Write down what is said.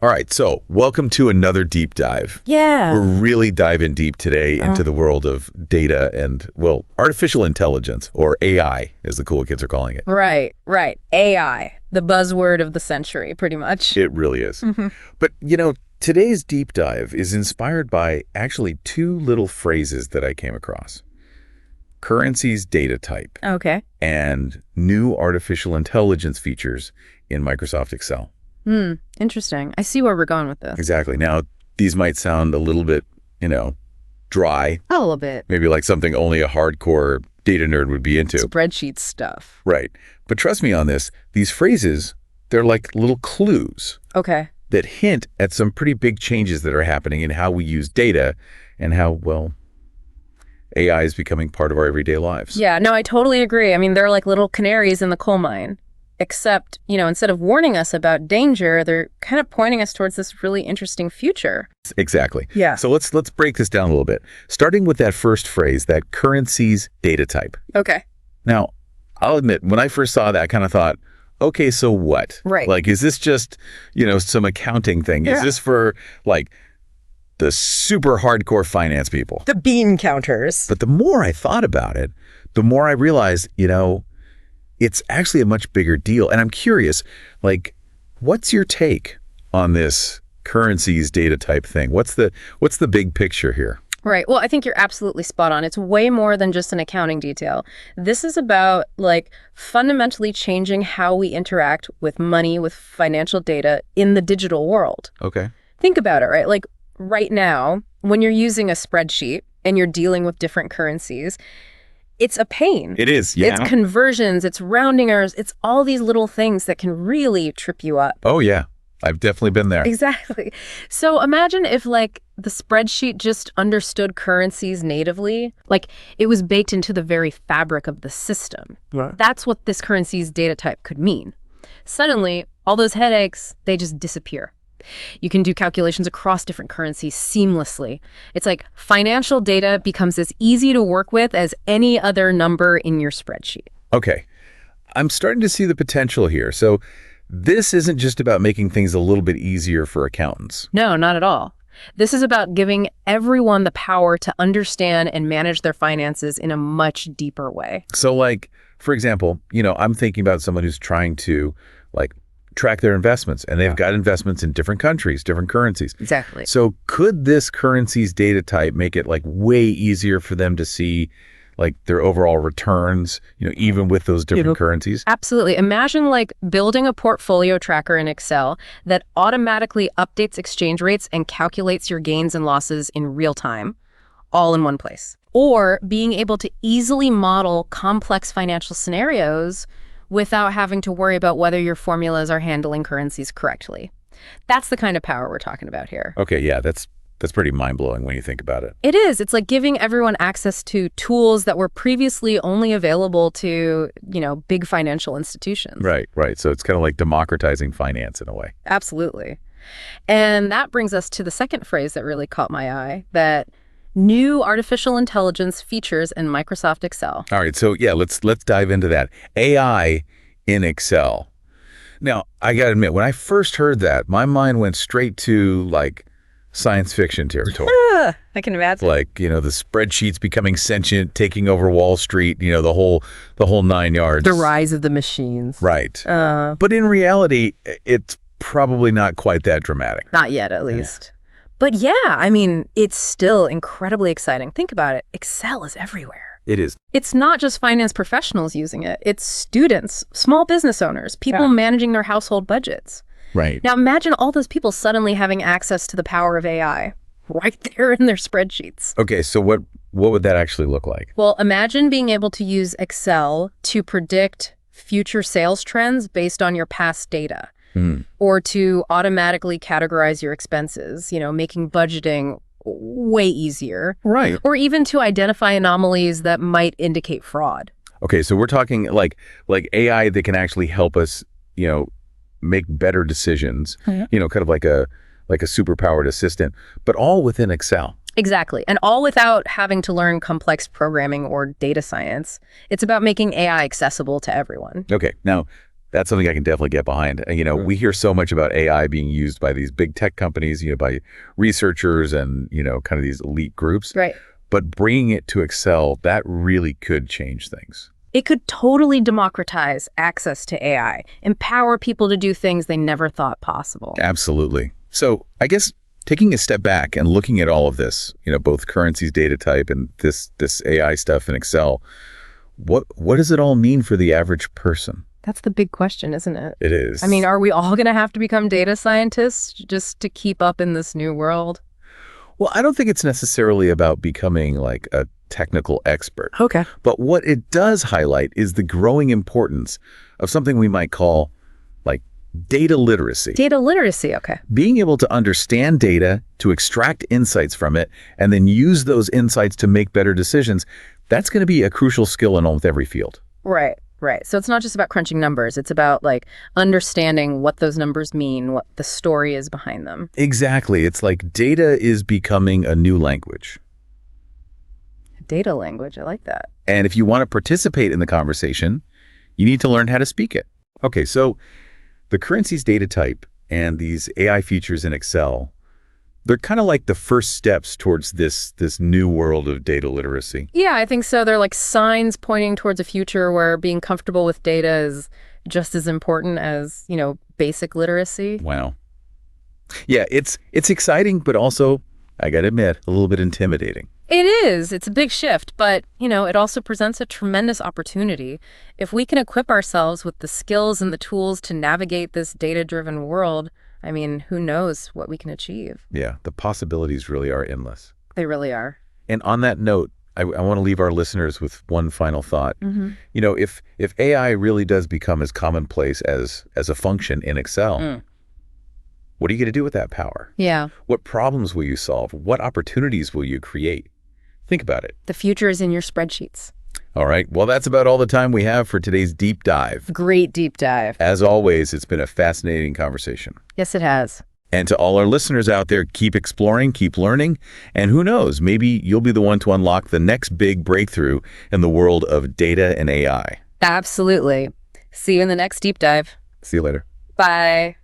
All right, so welcome to another deep dive. Yeah. We're really diving deep today into the world of data and, well, artificial intelligence, or AI, as the cool kids are calling it. Right. AI, the buzzword of the century, pretty much. It really is. But, today's deep dive is inspired by actually two little phrases that I came across. Currencies data type. Okay. And new artificial intelligence features in Microsoft Excel. Interesting. I see where we're going with this. Exactly. Now, these might sound a little bit, dry. A little bit. Maybe like something only a hardcore data nerd would be into. Spreadsheet stuff. Right. But trust me on this, these phrases, they're like little clues. Okay. That hint at some pretty big changes that are happening in how we use data and how, well, AI is becoming part of our everyday lives. Yeah, no, I totally agree. I mean, they're like little canaries in the coal mine. Except, instead of warning us about danger, they're kind of pointing us towards this really interesting future. Exactly. Yeah. So let's break this down a little bit. Starting with that first phrase, that currencies data type. Okay. Now, I'll admit, when I first saw that, I kind of thought, okay, so what? Right. Like, is this just, some accounting thing? Yeah. Is this for, like, the super hardcore finance people? The bean counters. But the more I thought about it, the more I realized, it's actually a much bigger deal. And I'm curious, like, what's your take on this currencies data type thing? What's the big picture here? Right. Well, I think you're absolutely spot on. It's way more than just an accounting detail. This is about, like, fundamentally changing how we interact with money, with financial data in the digital world. Okay. Think about it, right? Like, right now, when you're using a spreadsheet and you're dealing with different currencies, it's a pain. It is, yeah. It's conversions, it's rounding errors, it's all these little things that can really trip you up. Oh, yeah. I've definitely been there. Exactly. So imagine if, like, the spreadsheet just understood currencies natively, like it was baked into the very fabric of the system. Right. That's what this currencies data type could mean. Suddenly, all those headaches, they just disappear. You can do calculations across different currencies seamlessly. It's like financial data becomes as easy to work with as any other number in your spreadsheet. Okay. I'm starting to see the potential here. So this isn't just about making things a little bit easier for accountants. No, not at all. This is about giving everyone the power to understand and manage their finances in a much deeper way. So, like, for example, I'm thinking about someone who's trying to, like, track their investments, and they've got investments in different countries, different currencies. Exactly. So could this currencies data type make it, like, way easier for them to see, like, their overall returns, even with those different currencies? Absolutely. Imagine, like, building a portfolio tracker in Excel that automatically updates exchange rates and calculates your gains and losses in real time, all in one place. Or being able to easily model complex financial scenarios without having to worry about whether your formulas are handling currencies correctly. That's the kind of power we're talking about here. Okay, yeah, that's pretty mind-blowing when you think about it. It is. It's like giving everyone access to tools that were previously only available to, big financial institutions. Right. So it's kind of like democratizing finance in a way. Absolutely. And that brings us to the second phrase that really caught my eye, that new artificial intelligence features in Microsoft Excel. All right, so yeah, let's dive into that. AI in Excel. Now, I got to admit, when I first heard that, my mind went straight to, like, science fiction territory. I can imagine. Like, the spreadsheets becoming sentient, taking over Wall Street, the whole 9 yards. The rise of the machines. Right. But in reality, it's probably not quite that dramatic. Not yet, at least. But yeah, I mean, it's still incredibly exciting. Think about it. Excel is everywhere. It is. It's not just finance professionals using it. It's students, small business owners, people managing their household budgets. Right. Now imagine all those people suddenly having access to the power of AI right there in their spreadsheets. Okay, so what would that actually look like? Well, imagine being able to use Excel to predict future sales trends based on your past data. Or to automatically categorize your expenses, making budgeting way easier. Right. Or even to identify anomalies that might indicate fraud. Okay, so we're talking like AI that can actually help us, make better decisions, kind of like a superpowered assistant, but all within Excel. Exactly. And all without having to learn complex programming or data science. It's about making AI accessible to everyone. Okay. Now, That's something I can definitely get behind. We hear so much about AI being used by these big tech companies, by researchers and, kind of these elite groups. Right. But bringing it to Excel, that really could change things. It could totally democratize access to AI, empower people to do things they never thought possible. Absolutely. So I guess taking a step back and looking at all of this, both currencies, data type, and this AI stuff in Excel, what does it all mean for the average person? That's the big question, isn't it? It is. I mean, are we all going to have to become data scientists just to keep up in this new world? Well, I don't think it's necessarily about becoming like a technical expert. Okay. But what it does highlight is the growing importance of something we might call like data literacy. Data literacy, okay. Being able to understand data, to extract insights from it, and then use those insights to make better decisions, that's going to be a crucial skill in almost every field. Right. Right. So it's not just about crunching numbers. It's about understanding what those numbers mean, what the story is behind them. Exactly. It's like data is becoming a new language. Data language. I like that. And if you want to participate in the conversation, you need to learn how to speak it. Okay, so the currencies data type and these AI features in Excel, they're kind of like the first steps towards this new world of data literacy. Yeah, I think so. They're like signs pointing towards a future where being comfortable with data is just as important as, basic literacy. Wow. Yeah, it's exciting, but also, I got to admit, a little bit intimidating. It is. It's a big shift, but, it also presents a tremendous opportunity. If we can equip ourselves with the skills and the tools to navigate this data-driven world, I mean, who knows what we can achieve? Yeah, the possibilities really are endless. They really are. And on that note, I want to leave our listeners with one final thought. Mm-hmm. If AI really does become as commonplace as a function in Excel, what are you going to do with that power? Yeah. What problems will you solve? What opportunities will you create? Think about it. The future is in your spreadsheets. All right. Well, that's about all the time we have for today's deep dive. Great deep dive. As always, it's been a fascinating conversation. Yes, it has. And to all our listeners out there, keep exploring, keep learning, and who knows, maybe you'll be the one to unlock the next big breakthrough in the world of data and AI. Absolutely. See you in the next deep dive. See you later. Bye.